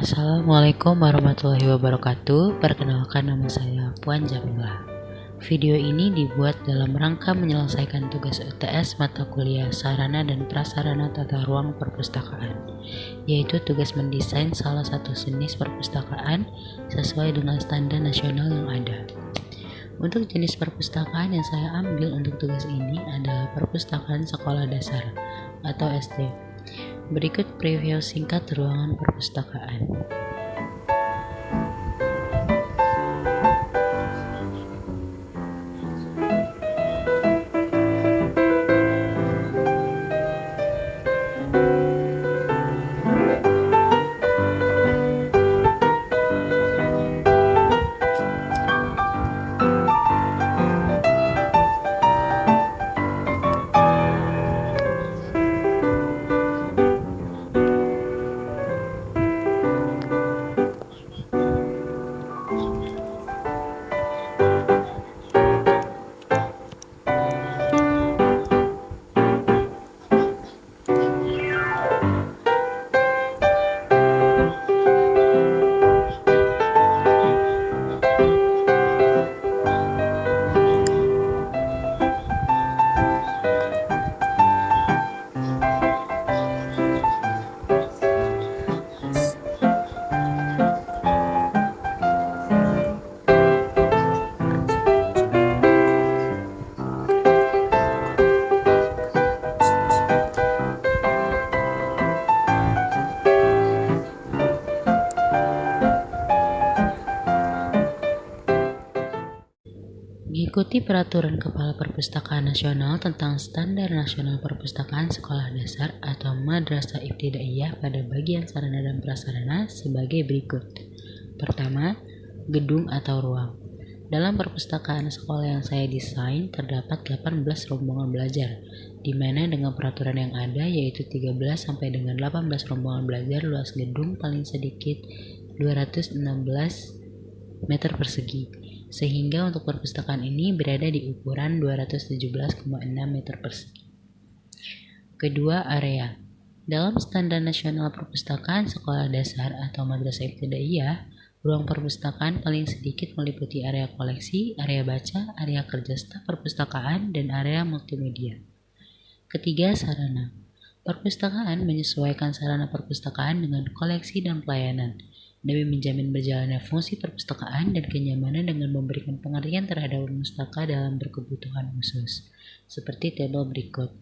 Assalamualaikum warahmatullahi wabarakatuh. Perkenalkan, nama saya Puan Jamila. Video ini dibuat dalam rangka menyelesaikan tugas UTS mata kuliah Sarana dan Prasarana Tata Ruang Perpustakaan, yaitu tugas mendesain salah satu jenis perpustakaan sesuai dengan standar nasional yang ada. Untuk jenis perpustakaan yang saya ambil untuk tugas ini adalah perpustakaan sekolah dasar atau SD. Berikut preview singkat ruangan perpustakaan. Mengikuti Peraturan Kepala Perpustakaan Nasional tentang Standar Nasional Perpustakaan Sekolah Dasar atau Madrasah Ibtidaiyah pada bagian sarana dan prasarana sebagai berikut. Pertama, gedung atau ruang. Dalam perpustakaan sekolah yang saya desain terdapat 18 rombongan belajar, di mana dengan peraturan yang ada yaitu 13 sampai dengan 18 rombongan belajar luas gedung paling sedikit 216 meter persegi. Sehingga untuk perpustakaan ini berada di ukuran 217,6 meter persegi. Kedua, area. Dalam Standar Nasional Perpustakaan Sekolah Dasar atau Madrasah Ibtidaiyah, ruang perpustakaan paling sedikit meliputi area koleksi, area baca, area kerja staf perpustakaan, dan area multimedia. Ketiga, sarana. Perpustakaan menyesuaikan sarana perpustakaan dengan koleksi dan pelayanan, demi menjamin berjalannya fungsi perpustakaan dan kenyamanan dengan memberikan pengertian terhadap pustaka dalam berkebutuhan khusus, seperti tabel berikut.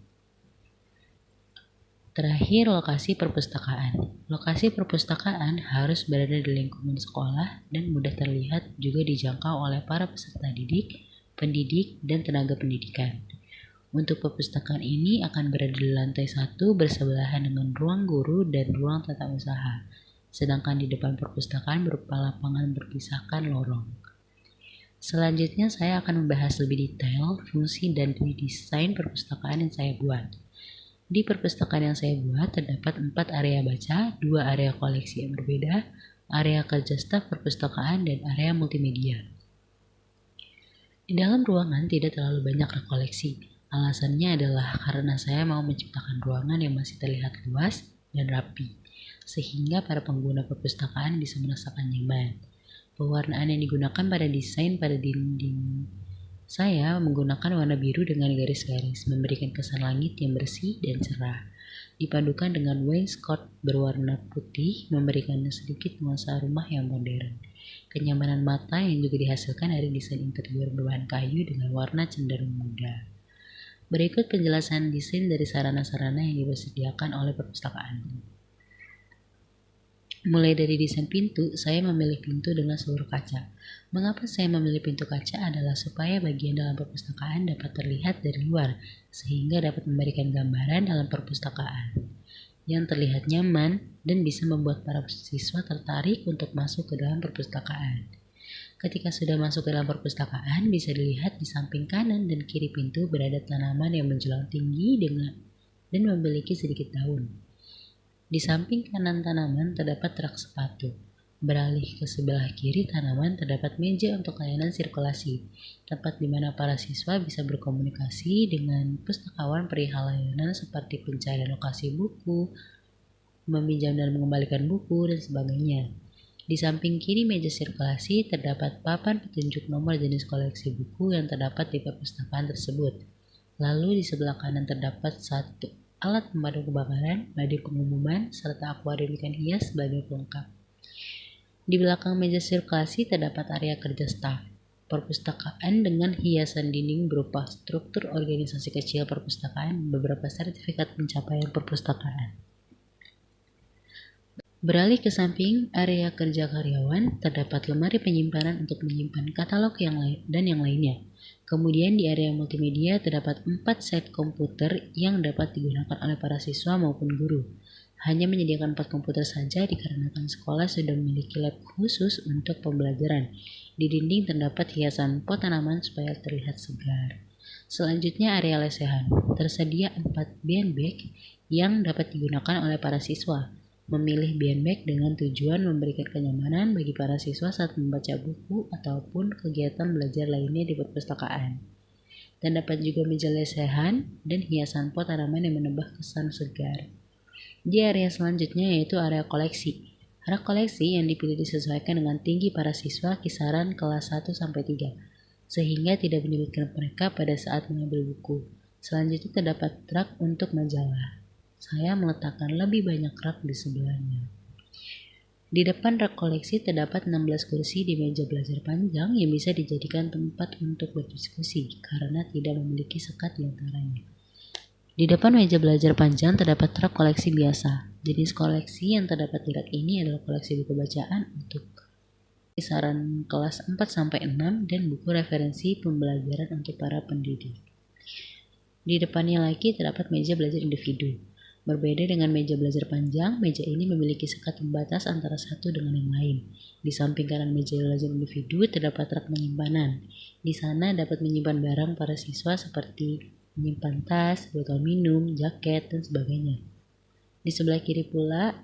Terakhir, lokasi perpustakaan. Lokasi perpustakaan harus berada di lingkungan sekolah dan mudah terlihat juga dijangkau oleh para peserta didik, pendidik, dan tenaga pendidikan. Untuk perpustakaan ini akan berada di lantai 1 bersebelahan dengan ruang guru dan ruang tata usaha. Sedangkan di depan perpustakaan berupa lapangan berpisahkan lorong. Selanjutnya saya akan membahas lebih detail fungsi dan desain perpustakaan yang saya buat. Di perpustakaan yang saya buat terdapat 4 area baca, 2 area koleksi yang berbeda, area kerja staf perpustakaan, dan area multimedia. Di dalam ruangan tidak terlalu banyak koleksi. Alasannya adalah karena saya mau menciptakan ruangan yang masih terlihat luas dan rapi, sehingga para pengguna perpustakaan bisa merasakan nyaman. Pewarnaan yang digunakan pada desain pada dinding saya menggunakan warna biru dengan garis-garis, memberikan kesan langit yang bersih dan cerah. Dipadukan dengan wainscot berwarna putih, memberikan sedikit nuansa rumah yang modern. Kenyamanan mata yang juga dihasilkan dari desain interior berbahan kayu dengan warna cenderung muda. Berikut penjelasan desain dari sarana-sarana yang disediakan oleh perpustakaan. Mulai dari desain pintu, saya memilih pintu dengan seluruh kaca. Mengapa saya memilih pintu kaca adalah supaya bagian dalam perpustakaan dapat terlihat dari luar, sehingga dapat memberikan gambaran dalam perpustakaan yang terlihat nyaman dan bisa membuat para siswa tertarik untuk masuk ke dalam perpustakaan. Ketika sudah masuk ke dalam perpustakaan, bisa dilihat di samping kanan dan kiri pintu berada tanaman yang menjulang tinggi dan memiliki sedikit daun. Di samping kanan tanaman terdapat rak sepatu. Beralih ke sebelah kiri tanaman terdapat meja untuk layanan sirkulasi, tempat di mana para siswa bisa berkomunikasi dengan pustakawan perihal layanan seperti pencarian lokasi buku, meminjam dan mengembalikan buku, dan sebagainya. Di samping kiri meja sirkulasi terdapat papan petunjuk nomor jenis koleksi buku yang terdapat di perpustakaan tersebut. Lalu di sebelah kanan terdapat satu alat pemadam kebakaran, badik pengumuman, serta akuarium ikan hias sebagai pelengkap. Di belakang meja sirkulasi terdapat area kerja staf perpustakaan dengan hiasan dinding berupa struktur organisasi kecil perpustakaan, beberapa sertifikat pencapaian perpustakaan. Beralih ke samping area kerja karyawan, terdapat lemari penyimpanan untuk menyimpan katalog yang lainnya. Kemudian di area multimedia terdapat 4 set komputer yang dapat digunakan oleh para siswa maupun guru. Hanya menyediakan 4 komputer saja dikarenakan sekolah sudah memiliki lab khusus untuk pembelajaran. Di dinding terdapat hiasan pot tanaman supaya terlihat segar. Selanjutnya area lesehan. Tersedia 4 bean bag yang dapat digunakan oleh para siswa. Memilih bean bag dengan tujuan memberikan kenyamanan bagi para siswa saat membaca buku ataupun kegiatan belajar lainnya di perpustakaan. Terdapat juga meja lesehan dan hiasan pot tanaman yang menambah kesan segar. Di area selanjutnya yaitu area koleksi. Area koleksi yang dipilih disesuaikan dengan tinggi para siswa kisaran kelas 1-3, sehingga tidak menyulitkan mereka pada saat mengambil buku. Selanjutnya terdapat rak untuk majalah. Saya meletakkan lebih banyak rak di sebelahnya. Di depan rak koleksi terdapat 16 kursi di meja belajar panjang yang bisa dijadikan tempat untuk berdiskusi karena tidak memiliki sekat di antaranya. Di depan meja belajar panjang terdapat rak koleksi biasa. Jenis koleksi yang terdapat di rak ini adalah koleksi buku bacaan untuk kisaran kelas 4-6 dan buku referensi pembelajaran untuk para pendidik. Di depannya lagi terdapat meja belajar individu. Berbeda dengan meja belajar panjang, meja ini memiliki sekat pembatas antara satu dengan yang lain. Di samping kanan meja belajar individu terdapat rak penyimpanan. Di sana dapat menyimpan barang para siswa seperti menyimpan tas, botol minum, jaket, dan sebagainya. Di sebelah kiri pula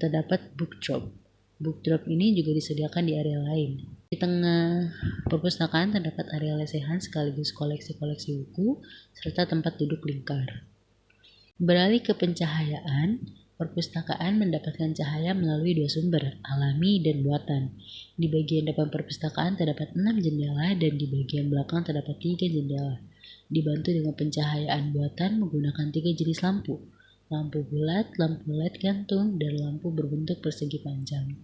terdapat book drop. Book drop ini juga disediakan di area lain. Di tengah perpustakaan terdapat area lesehan sekaligus koleksi-koleksi buku serta tempat duduk lingkar. Beralih ke pencahayaan, perpustakaan mendapatkan cahaya melalui 2 sumber, alami dan buatan. Di bagian depan perpustakaan terdapat 6 jendela dan di bagian belakang terdapat 3 jendela. Dibantu dengan pencahayaan buatan menggunakan 3 jenis lampu. Lampu bulat, lampu LED gantung, dan lampu berbentuk persegi panjang.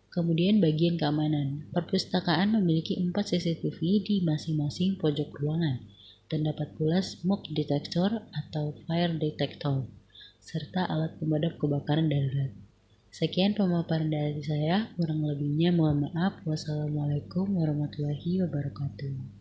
Kemudian bagian keamanan. Perpustakaan memiliki 4 CCTV di masing-masing pojok ruangan. Terdapat pula smoke detector atau fire detector, serta alat pemadam kebakaran darurat. Sekian pemaparan dari saya, kurang lebihnya mohon maaf. Wassalamualaikum warahmatullahi wabarakatuh.